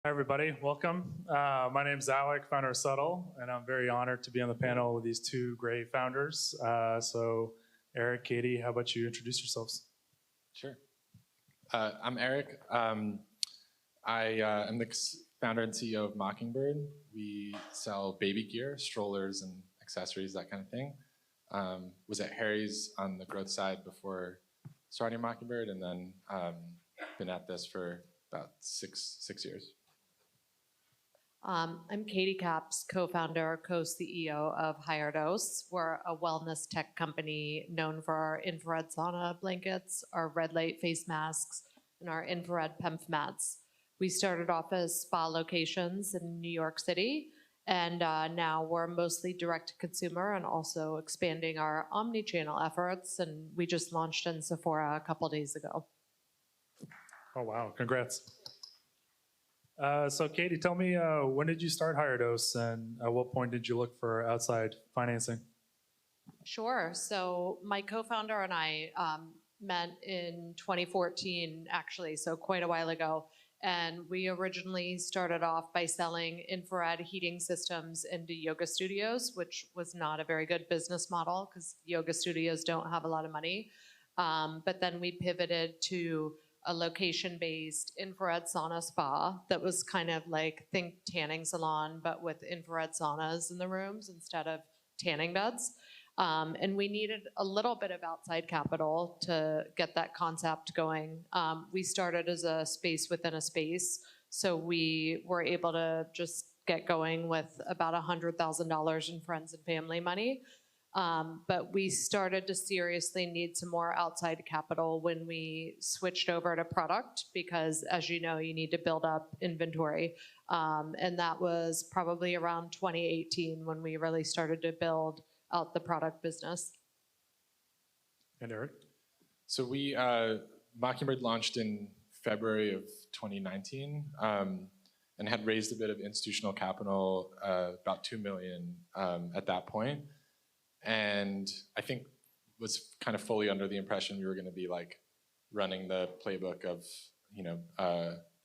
Hi, everybody. Welcome. My name is Alek, founder of Subtle, and I'm very honored to be on the panel with these two great founders. So, Eric, Katie, how about you introduce yourselves? Sure. I'm Eric. I am the founder and CEO of Mockingbird. We sell baby gear, strollers, and accessories, that kind of thing. Was at Harry's on the growth side before starting Mockingbird, and then been at this for about six years. I'm Katie Kaps, co-founder, co-CEO of HigherDOSE. We're a wellness tech company known for our infrared sauna blankets, our red light face masks, and our infrared PEMF mats. We started off as spa locations in New York City, and now we're mostly direct-to-consumer and also expanding our omni-channel efforts, and we just launched in Sephora a couple days ago. Oh, wow. Congrats. So, Katie, tell me, when did you start HigherDOSE, and at what point did you look for outside financing? Sure. So my co-founder and I met in 2014, actually, so quite a while ago. And we originally started off by selling infrared heating systems into yoga studios, which was not a very good business model because yoga studios don't have a lot of money. But then we pivoted to a location-based infrared sauna spa that was kind of like, think tanning salon, but with infrared saunas in the rooms instead of tanning beds. And we needed a little bit of outside capital to get that concept going. We started as a space within a space, so we were able to just get going with about $100,000 in friends and family money. But we started to seriously need some more outside capital when we switched over to product because, as you know, you need to build up inventory. And that was probably around 2018 when we really started to build out the product business. And Eric? So we, Mockingbird launched in February of 2019 and had raised a bit of institutional capital, about $2 million at that point. And I think was kind of fully under the impression we were going to be like running the playbook of,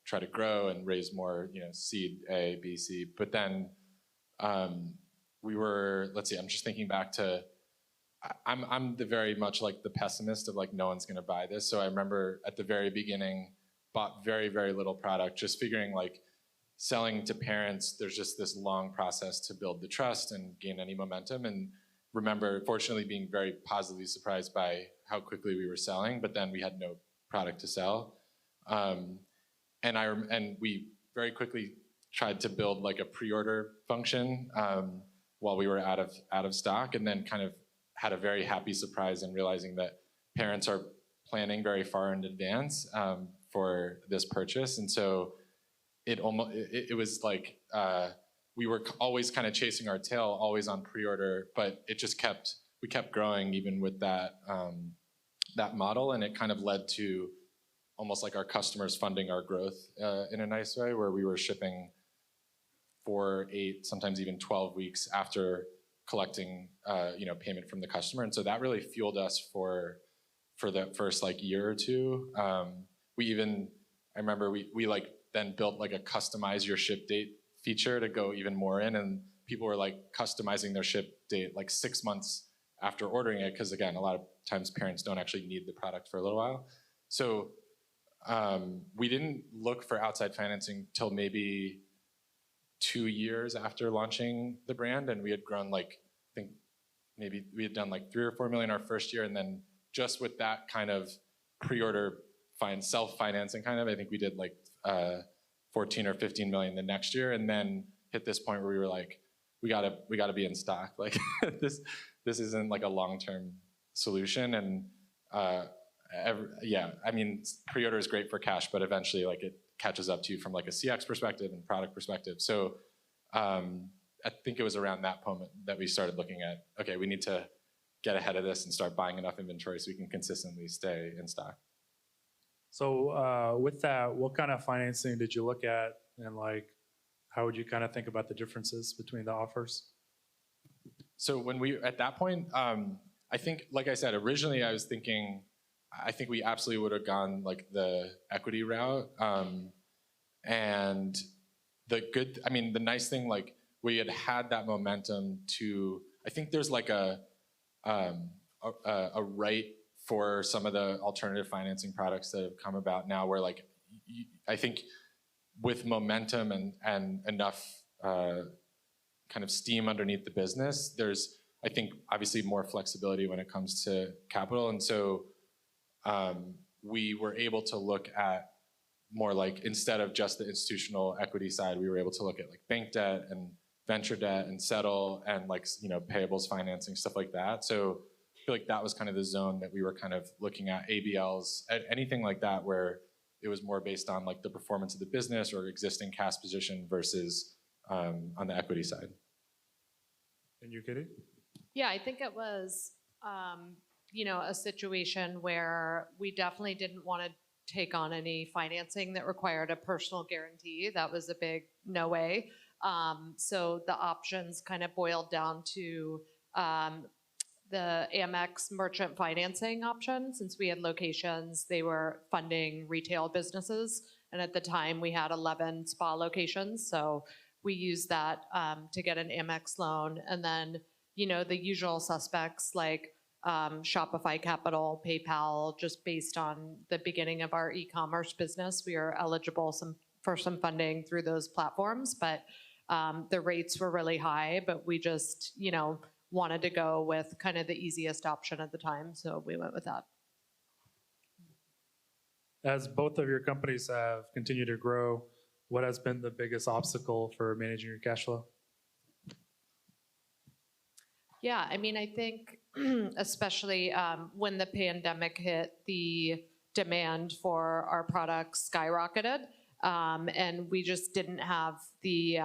try to grow and raise more, seed A, B, C. But then we were, let's see, I'm just thinking back to, I'm the very much like the pessimist of like, no one's going to buy this. So I remember at the very beginning, bought very, very little product, just figuring like selling to parents, there's just this long process to build the trust and gain any momentum. And remember, fortunately, being very positively surprised by how quickly we were selling, but then we had no product to sell. And we very quickly tried to build like a pre-order function while we were out of stock, and then kind of had a very happy surprise in realizing that parents are planning very far in advance for this purchase. And so it was like, we were always kind of chasing our tail, always on pre-order, but we kept growing even with that model, and it kind of led to almost like our customers funding our growth in a nice way, where we were shipping 4, 8, sometimes even 12 weeks after collecting payment from the customer, and so that really fueled us for the first like year or two. I remember we like then built like a customize your ship date feature to go even more in, and people were like customizing their ship date like 6 months after ordering it, because again, a lot of times parents don't actually need the product for a little while. So we didn't look for outside financing till maybe 2 years after launching the brand, and we had grown like, I think maybe we had done like 3 or 4 million our first year, and then just with that kind of pre-order self-financing kind of, I think we did like 14 or 15 million the next year, and then hit this point where we were like, we gotta be in stock. Like this isn't like a long-term solution. And I mean, pre-order is great for cash, but eventually like it catches up to you from like a CX perspective and product perspective. So I think it was around that moment that we started looking at, okay, we need to get ahead of this and start buying enough inventory so we can consistently stay in stock. So with that, what kind of financing did you look at, and like, how would you kind of think about the differences between the offers? So at that point, I think, like I said, originally I was thinking, I think we absolutely would have gone like the equity route. And the nice thing, like we had that momentum to, I think there's like a right for some of the alternative financing products that have come about now where like, I think with momentum and enough kind of steam underneath the business, there's, I think, obviously more flexibility when it comes to capital. And so we were able to look at more like, instead of just the institutional equity side, we were able to look at like bank debt and venture debt and settle and like, payables financing, stuff like that. So I feel like that was kind of the zone that we were kind of looking at, ABLs, anything like that, where it was more based on like the performance of the business or existing cash position versus on the equity side. And you, Katie? Yeah, I think it was, a situation where we definitely didn't want to take on any financing that required a personal guarantee. That was a big no way. So the options kind of boiled down to the Amex merchant financing option. Since we had locations, they were funding retail businesses. And at the time, we had 11 spa locations. So we used that to get an Amex loan. And then, the usual suspects like Shopify Capital, PayPal, just based on the beginning of our e-commerce business, we are eligible for some funding through those platforms. But the rates were really high, but we just, wanted to go with kind of the easiest option at the time. So we went with that. As both of your companies have continued to grow, what has been the biggest obstacle for managing your cash flow? Yeah, I mean, I think especially when the pandemic hit, the demand for our products skyrocketed. And we just didn't have the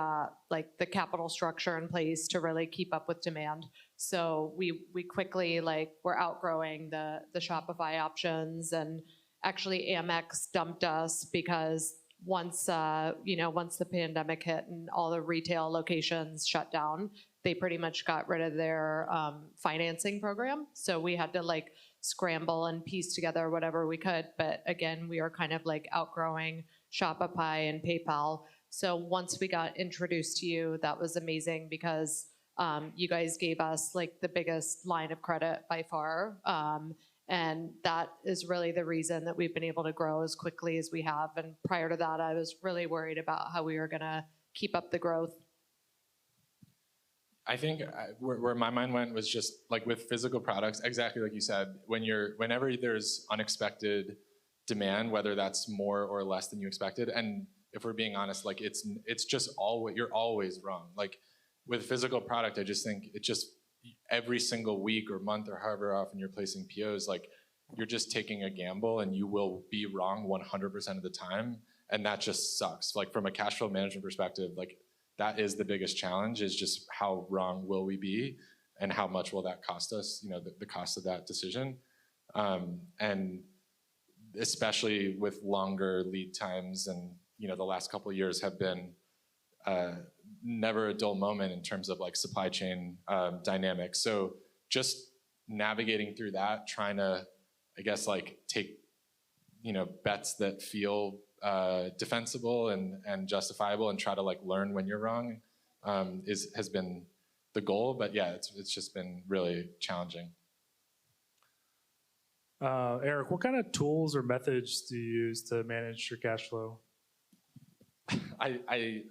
capital structure in place to really keep up with demand. So we quickly were outgrowing the Shopify options, and actually Amex dumped us because once the pandemic hit and all the retail locations shut down, they pretty much got rid of their financing program. So we had to scramble and piece together whatever we could. But again, we are kind of outgrowing Shopify and PayPal. So once we got introduced to you, that was amazing because you guys gave us the biggest line of credit by far. And that is really the reason that we've been able to grow as quickly as we have. And prior to that, I was really worried about how we were going to keep up the growth. I think where my mind went was just with physical products, exactly like you said, whenever there's unexpected demand, whether that's more or less than you expected, and if we're being honest, it's just you're always wrong. With physical product, I just think it just every single week or month or however often you're placing POs, you're just taking a gamble and you will be wrong 100% of the time, and that just sucks. From a cash flow management perspective, that is the biggest challenge, is just how wrong will we be and how much will that cost us, the cost of that decision. And especially with longer lead times, and the last couple of years have been never a dull moment in terms of supply chain dynamics. So just navigating through that, trying to, I guess, take bets that feel defensible and justifiable, and try to learn when you're wrong has been the goal. But yeah, it's just been really challenging. Eric, what kind of tools or methods do you use to manage your cash flow? I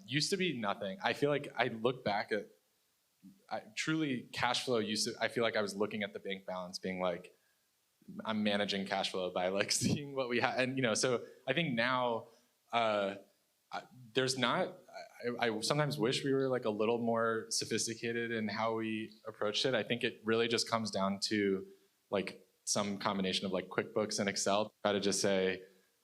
used to be nothing. I feel like I look back at truly cash flow I feel like I was looking at the bank balance being I'm managing cash flow by seeing what we have. And, so I think now there's not, I sometimes wish we were a little more sophisticated in how we approached it. I think it really just comes down to some combination of QuickBooks and Excel. Try to just say,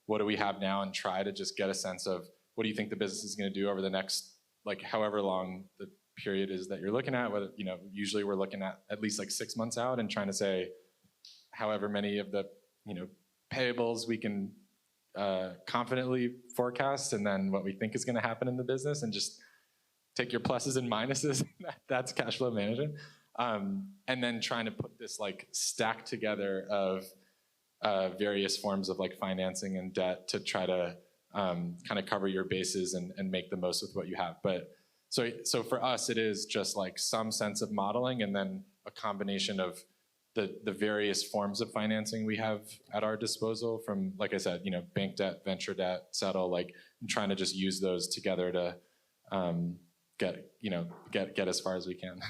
what do we have now, and try to just get a sense of what do you think the business is going to do over the next, however long the period is that you're looking at. Whether, usually we're looking at least 6 months out, and trying to say, however many of the, payables we can confidently forecast, and then what we think is going to happen in the business, and just take your pluses and minuses. That's cash flow management. And then trying to put this stack together of various forms of financing and debt to try to kind of cover your bases and make the most with what you have. But so for us, it is just like some sense of modeling and then a combination of the various forms of financing we have at our disposal from, like I said, bank debt, venture debt, settle, like trying to just use those together to get as far as we can.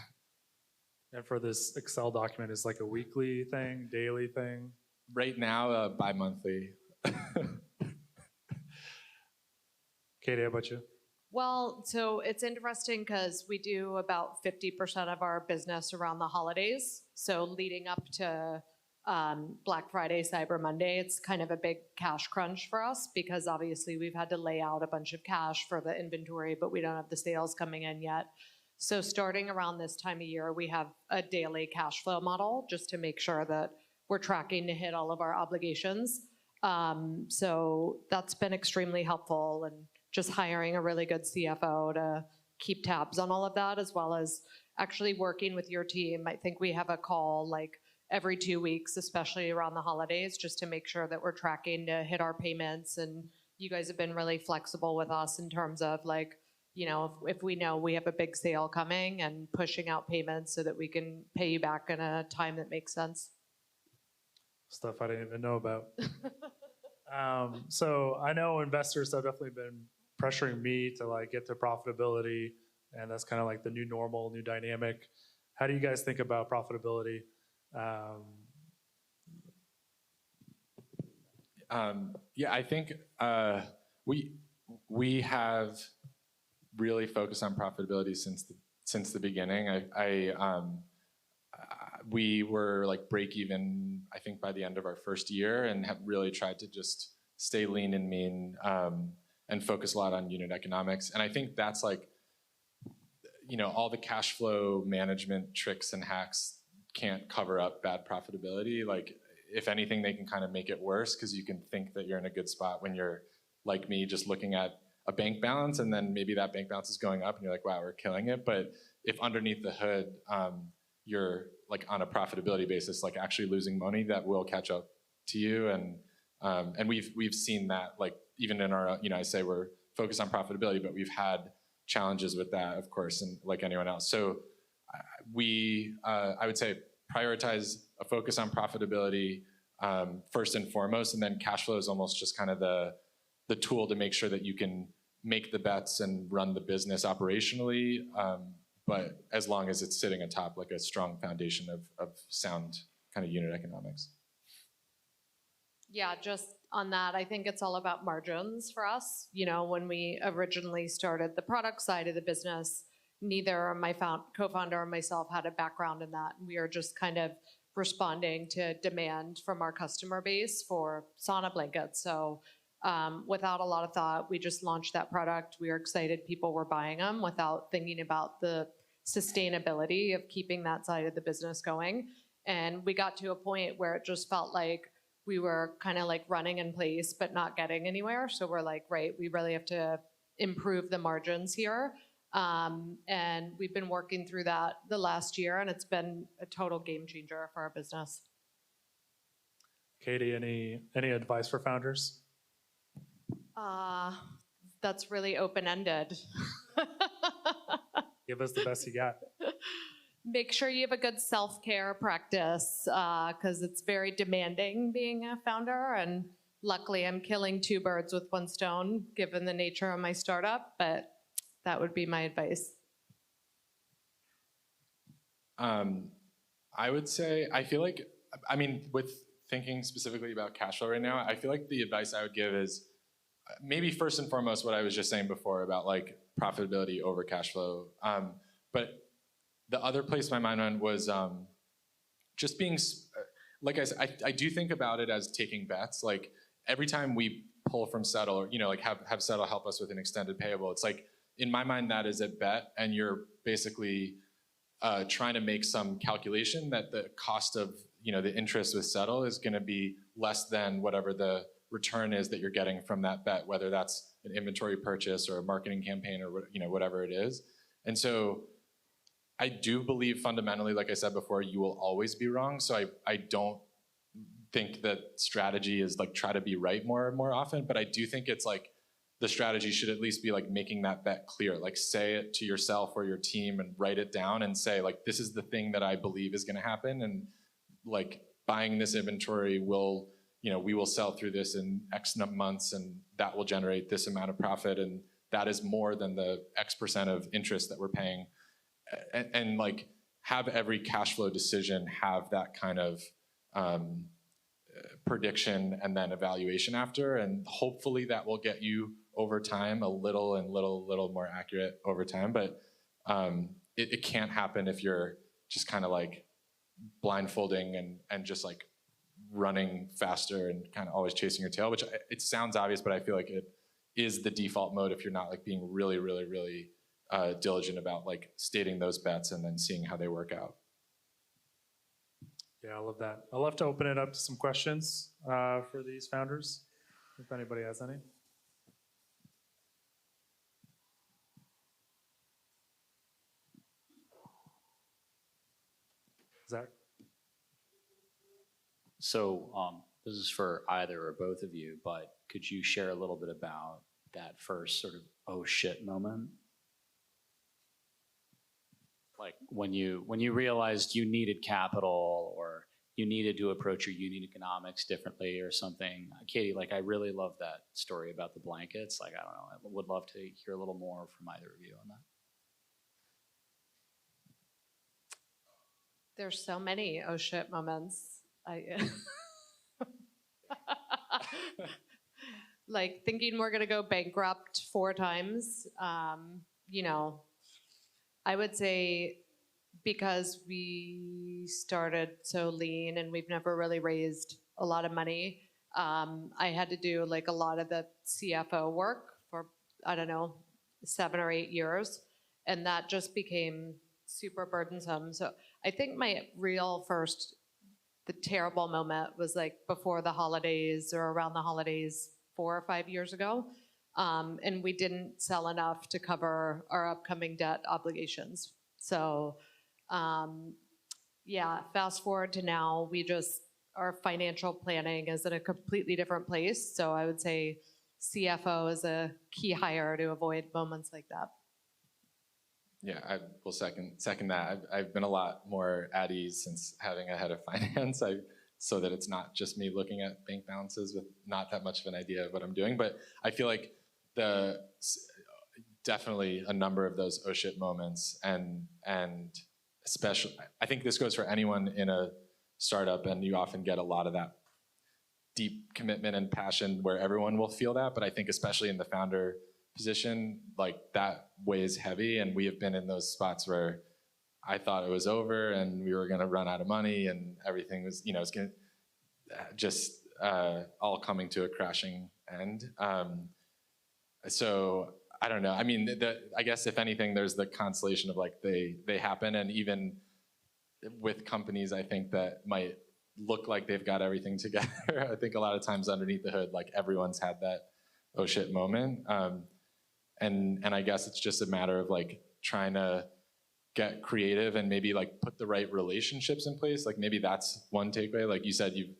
And for this Excel document, is like a weekly thing, daily thing? Right now, bi-monthly. Katie, how about you? Well, so it's interesting because we do about 50% of our business around the holidays. So leading up to Black Friday, Cyber Monday, it's kind of a big cash crunch for us because obviously we've had to lay out a bunch of cash for the inventory, but we don't have the sales coming in yet. So starting around this time of year, we have a daily cash flow model just to make sure that we're tracking to hit all of our obligations. So that's been extremely helpful, and just hiring a really good CFO to keep tabs on all of that, as well as actually working with your team. I think we have a call like every 2 weeks, especially around the holidays, just to make sure that we're tracking to hit our payments. And you guys have been really flexible with us in terms of like, if we know we have a big sale coming and pushing out payments so that we can pay you back in a time that makes sense. Stuff I didn't even know about. So I know investors have definitely been pressuring me to like get to profitability, and that's kind of like the new normal, new dynamic. How do you guys think about profitability? Yeah, I think we have really focused on profitability since the beginning. We were like break even, I think, by the end of our first year, and have really tried to just stay lean and mean and focus a lot on unit economics. And I think that's like, all the cash flow management tricks and hacks can't cover up bad profitability. Like, if anything, they can kind of make it worse because you can think that you're in a good spot when you're like me, just looking at a bank balance, and then maybe that bank balance is going up and you're like, wow, we're killing it. But if underneath the hood, you're like on a profitability basis, like actually losing money, that will catch up to you. And we've seen that, like even in our, I say we're focused on profitability, but we've had challenges with that, of course, and like anyone else. So I would say prioritize a focus on profitability first and foremost, and then cash flow is almost just kind of the tool to make sure that you can make the bets and run the business operationally, but as long as it's sitting atop like a strong foundation of sound kind of unit economics. Yeah, just on that, I think it's all about margins for us. When we originally started the product side of the business, neither my co-founder or myself had a background in that. We are just kind of responding to demand from our customer base for sauna blankets. So without a lot of thought, we just launched that product. We were excited people were buying them without thinking about the sustainability of keeping that side of the business going. And we got to a point where it just felt like we were kind of like running in place, but not getting anywhere. So we're like, right, we really have to improve the margins here. And we've been working through that the last year, and it's been a total game changer for our business. Katie, any advice for founders? That's really open-ended. Give us the best you got. Make sure you have a good self-care practice because it's very demanding being a founder. And luckily, I'm killing two birds with one stone, given the nature of my startup. But that would be my advice. I would say, with thinking specifically about cash flow right now, I feel like the advice I would give is maybe first and foremost what I was just saying before about like profitability over cash flow. But the other place my mind went was just being, like I said, I do think about it as taking bets. Like every time we pull from Settle, or like have Settle help us with an extended payable, it's like in my mind that is a bet, and you're basically trying to make some calculation that the cost of the interest with Settle is going to be less than whatever the return is that you're getting from that bet, whether that's an inventory purchase or a marketing campaign or whatever it is. And so I do believe fundamentally, like I said before, you will always be wrong. So I don't think that strategy is like try to be right more and more often, but I do think it's like the strategy should at least be like making that bet clear. Like say it to yourself or your team and write it down and say like, this is the thing that I believe is going to happen. And like buying this inventory will, we will sell through this in X months and that will generate this amount of profit. And that is more than the X percent of interest that we're paying. And like have every cash flow decision have that kind of prediction and then evaluation after. And hopefully that will get you over time a little more accurate over time. But it can't happen if you're just kind of like blindfolding and just like running faster and kind of always chasing your tail, which it sounds obvious, but I feel like it is the default mode if you're not like being really diligent about like stating those bets and then seeing how they work out. Yeah, I love that. I'd love to open it up to some questions for these founders, if anybody has any. Zach? So this is for either or both of you, but could you share a little bit about that first sort of oh shit moment? Like when you realized you needed capital or you needed to approach your unit economics differently or something. Katie, like I really love that story about the blankets. Like, I don't know, I would love to hear a little more from either of you on that. There's so many oh shit moments. Like thinking we're gonna go bankrupt 4 times. I would say because we started so lean and we've never really raised a lot of money, I had to do like a lot of the CFO work for, 7 or 8 years. And that just became super burdensome. So I think my real the terrible moment was like before the holidays or around the holidays 4 or 5 years ago. And we didn't sell enough to cover our upcoming debt obligations. So fast forward to now, our financial planning is in a completely different place. So I would say CFO is a key hire to avoid moments like that. Yeah, I will second that. I've been a lot more at ease since having a head of finance, so that it's not just me looking at bank balances with not that much of an idea of what I'm doing. But I feel like definitely a number of those oh shit moments, and especially, I think this goes for anyone in a startup, and you often get a lot of that deep commitment and passion where everyone will feel that. But I think especially in the founder position, like that weighs heavy, and we have been in those spots where I thought it was over and we were going to run out of money and everything was, it's going to just all coming to a crashing end. So I don't know. I mean, I guess if anything, there's the consolation of like they happen, and even with companies, I think that might look like they've got everything together. I think a lot of times underneath the hood, like everyone's had that oh shit moment. And I guess it's just a matter of like trying to get creative and maybe like put the right relationships in place. Like maybe that's one takeaway. Like you said, you've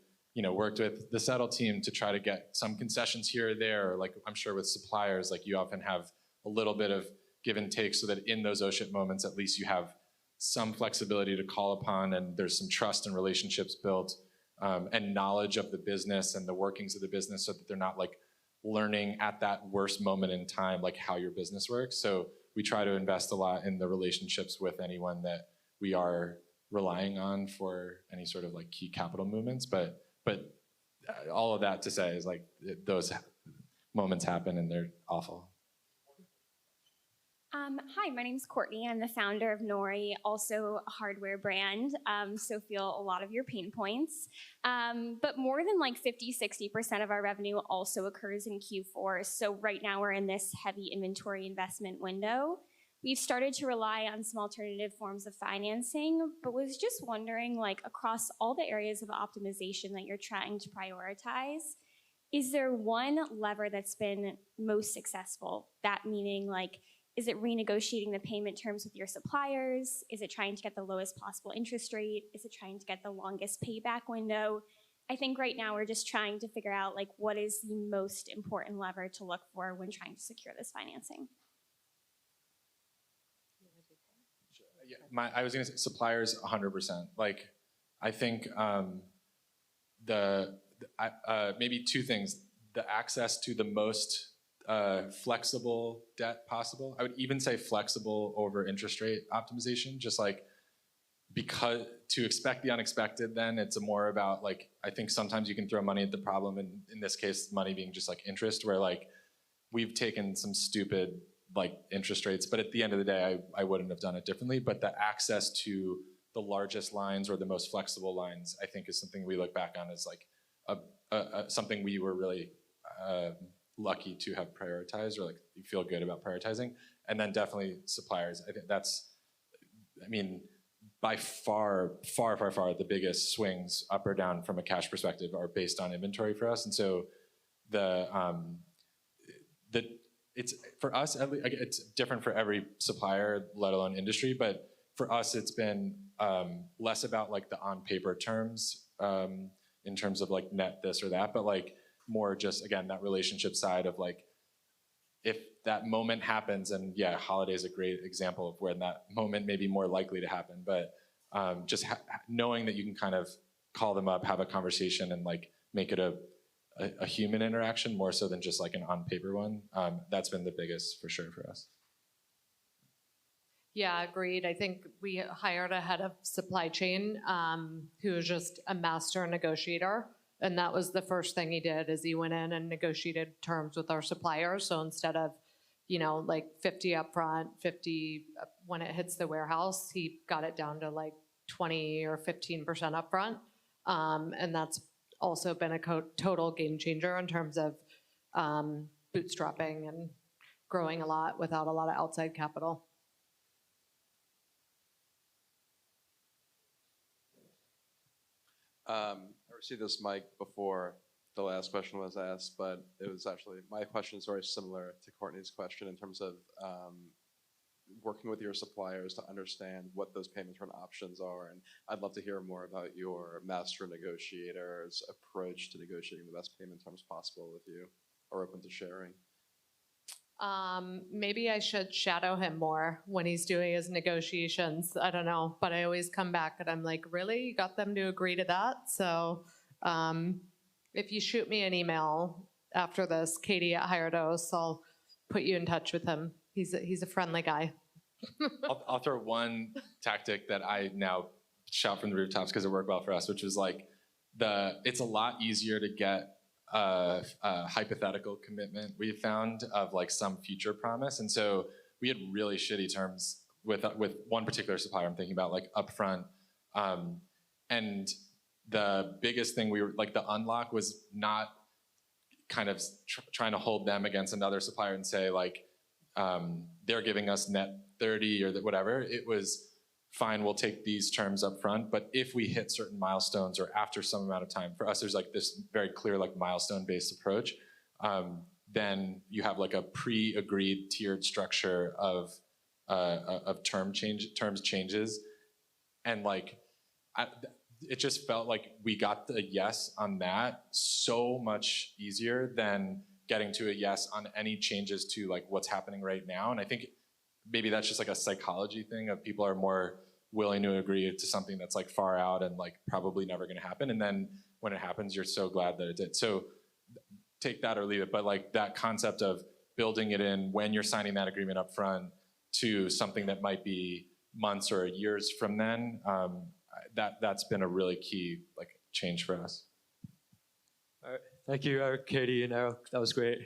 worked with the Settle team to try to get some concessions here or there. Or like I'm sure with suppliers, like you often have a little bit of give and take so that in those oh shit moments, at least you have some flexibility to call upon, and there's some trust and relationships built, and knowledge of the business and the workings of the business, so that they're not like learning at that worst moment in time, like how your business works. So we try to invest a lot in the relationships with anyone that we are relying on for any sort of like key capital movements. But all of that to say is like those moments happen and they're awful. Hi, my name is Courtney. I'm the founder of Nori, also a hardware brand, so feel a lot of your pain points. But more than like 50-60% of our revenue also occurs in Q4. So right now we're in this heavy inventory investment window. We've started to rely on some alternative forms of financing, but was just wondering, like across all the areas of optimization that you're trying to prioritize, is there one lever that's been most successful? That meaning like, is it renegotiating the payment terms with your suppliers? Is it trying to get the lowest possible interest rate? Is it trying to get the longest payback window? I think right now we're just trying to figure out like what is the most important lever to look for when trying to secure this financing. Yeah, I was going to say suppliers 100%. Like, I think maybe two things: the access to the most flexible debt possible. I would even say flexible over interest rate optimization, just like because to expect the unexpected, then it's more about like, I think sometimes you can throw money at the problem, and in this case, money being just like interest, where like we've taken some stupid like interest rates, but at the end of the day, I wouldn't have done it differently. But the access to the largest lines or the most flexible lines, I think is something we look back on as like something we were really lucky to have prioritized, or like you feel good about prioritizing. And then definitely suppliers. I think that's, I mean, by far the biggest swings up or down from a cash perspective are based on inventory for us. And so it's for us, it's different for every supplier, let alone industry. But for us, it's been less about like the on paper terms in terms of like net this or that, but like more just, again, that relationship side of like, if that moment happens, and yeah, holiday is a great example of when that moment may be more likely to happen, but just knowing that you can kind of call them up, have a conversation, and like make it a human interaction more so than just like an on paper one. That's been the biggest for sure for us. Yeah, agreed. I think we hired a head of supply chain who was just a master negotiator. And that was the first thing he did, is he went in and negotiated terms with our suppliers. So instead of, you know, like 50 upfront, 50 when it hits the warehouse, he got it down to like 20 or 15% upfront. And that's also been a total game changer in terms of bootstrapping and growing a lot without a lot of outside capital. I received this mic before the last question was asked, but it was actually, my question is very similar to Courtney's question in terms of working with your suppliers to understand what those payment term options are. And I'd love to hear more about your master negotiator's approach to negotiating the best payment terms possible with you, or open to sharing. Maybe I should shadow him more when he's doing his negotiations. I don't know, but I always come back and I'm like, really? You got them to agree to that? So if you shoot me an email after this, Katie at HigherDOSE, I'll put you in touch with him. He's a friendly guy. I'll throw one tactic that I now shout from the rooftops because it worked well for us, which was like it's a lot easier to get a hypothetical commitment we found of like some future promise. And so we had really shitty terms with one particular supplier I'm thinking about, like upfront. And the biggest thing we were like, the unlock was not kind of trying to hold them against another supplier and say like, they're giving us net 30 or whatever. It was fine, we'll take these terms up front, but if we hit certain milestones or after some amount of time, for us there's like this very clear like milestone-based approach, then you have like a pre-agreed tiered structure of terms changes. And like, it just felt like we got the yes on that so much easier than getting to a yes on any changes to like what's happening right now. And I think maybe that's just like a psychology thing of people are more willing to agree to something that's like far out and like probably never going to happen. And then when it happens, you're so glad that it did. So take that or leave it. But like that concept of building it in when you're signing that agreement up front to something that might be months or years from then, that's been a really key like change for us. All right. Thank you, Eric, Katie, and Eric. That was great.